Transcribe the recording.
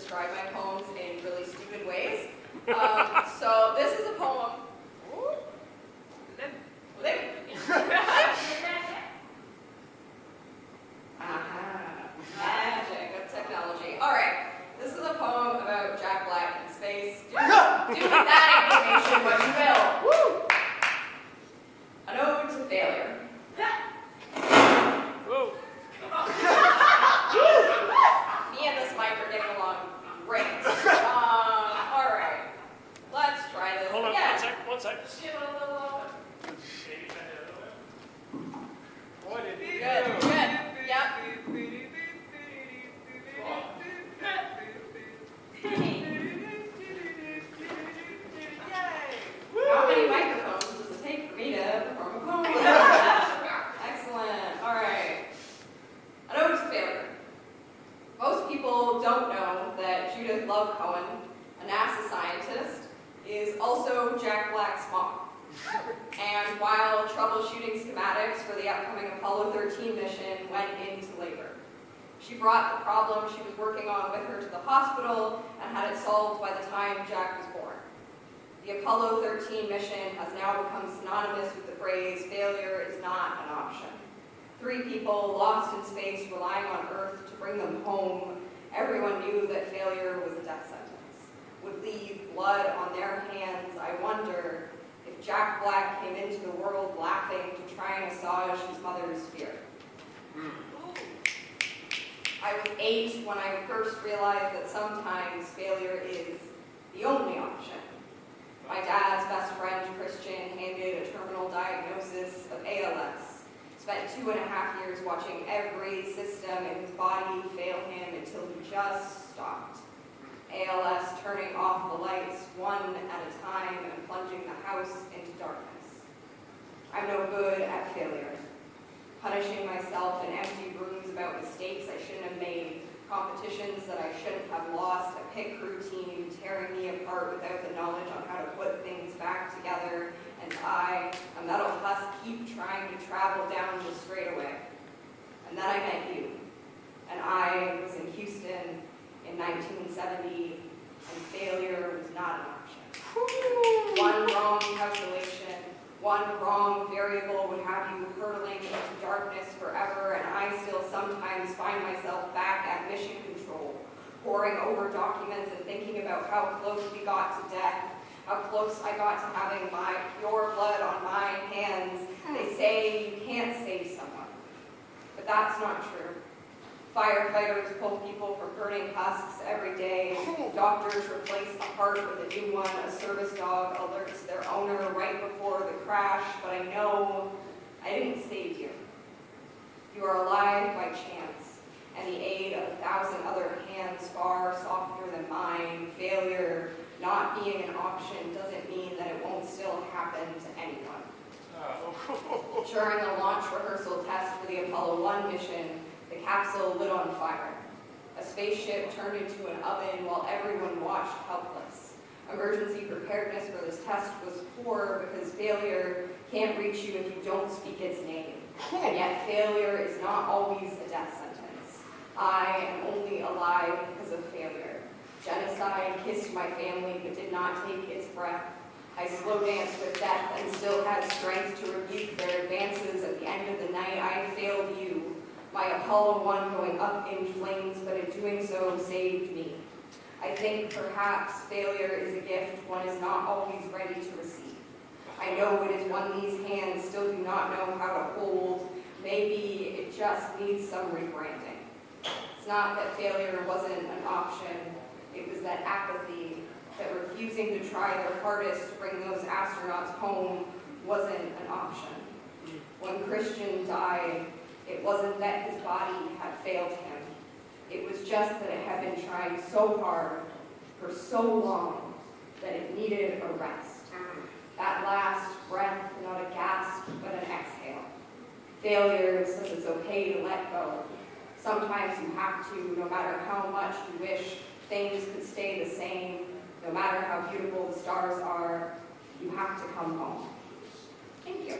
describe my poems in really stupid ways. So this is a poem. Magic of technology. All right, this is a poem about Jack Black in space. Do with that information what you will. Woo! An Ode to Failure. Whoa. Me and this mic are getting along great. All right, let's try this Hold on, again. one sec. Give it a little open. What did he Good, do? good. Yep. How many microphones does it take for me to perform a poem? Excellent. All right. An Ode to Failure. Most people don't know that Judith Love Cohen, a NASA scientist, is also Jack Black's mom. And while troubleshooting schematics for the upcoming Apollo 13 mission went into labor, she brought the problem she was working on with her to the hospital and had it solved by the time Jack was born. The Apollo 13 mission has now become synonymous with the phrase, failure is not an option. 3 people lost in space relying on Earth to bring them home. Everyone knew that failure was a death sentence, would leave blood on their hands. I wonder if Jack Black came into the world laughing to try and assuage his mother's fear. I was 8 when I first realized that sometimes failure is the only option. My dad's best friend, Christian, handed a terminal diagnosis of ALS. Spent 2.5 years watching every system in his body fail him until he just stopped. ALS turning off the lights one at a time and plunging the house into darkness. I'm no good at failure. Punishing myself in empty rooms about mistakes I shouldn't have made, competitions that I shouldn't have lost, a pick routine tearing me apart without the knowledge on how to put things back together, and I, a metal husk, keep trying to travel down the straightaway. And then I met you, and I was in Houston in 1970, and failure was not an option. One wrong calculation, one wrong variable would have you hurtling into darkness forever, and I still sometimes find myself back at mission control, poring over documents and thinking about how close we got to death, how close I got to having your blood on my hands. They say you can't save someone, but that's not true. Firefighters pull people from burning husks every day. Doctors replace a heart with a new one. A service dog alerts their owner right before the crash. But I know I didn't save you. You are alive by chance and the aid of 1,000 other hands far softer than mine. Failure not being an option doesn't mean that it won't still happen to anyone. During a launch rehearsal test for the Apollo 1 mission, the capsule lit on fire. A spaceship turned into an oven while everyone watched helpless. Emergency preparedness for this test was poor because failure can't reach you if you don't speak its name. And yet failure is not always a death sentence. I am only alive because of failure. Genocide kissed my family but did not take its breath. I slow danced with death and still had strength to rebuke their advances. At the end of the night, I failed you. My Apollo 1 going up in flames, but in doing so saved me. I think perhaps failure is a gift one is not always ready to receive. I know it is one these hands still do not know how to hold. Maybe it just needs some rebranding. It's not that failure wasn't an option, it was that apathy, that refusing to try their hardest to bring those astronauts home wasn't an option. When Christian died, it wasn't that his body had failed him. It was just that it had been trying so hard for so long that it needed a rest. That last breath, not a gasp, but an exhale. Failure says it's okay to let go. Sometimes you have to, no matter how much you wish things could stay the same, no matter how beautiful the stars are, you have to come home. Thank you.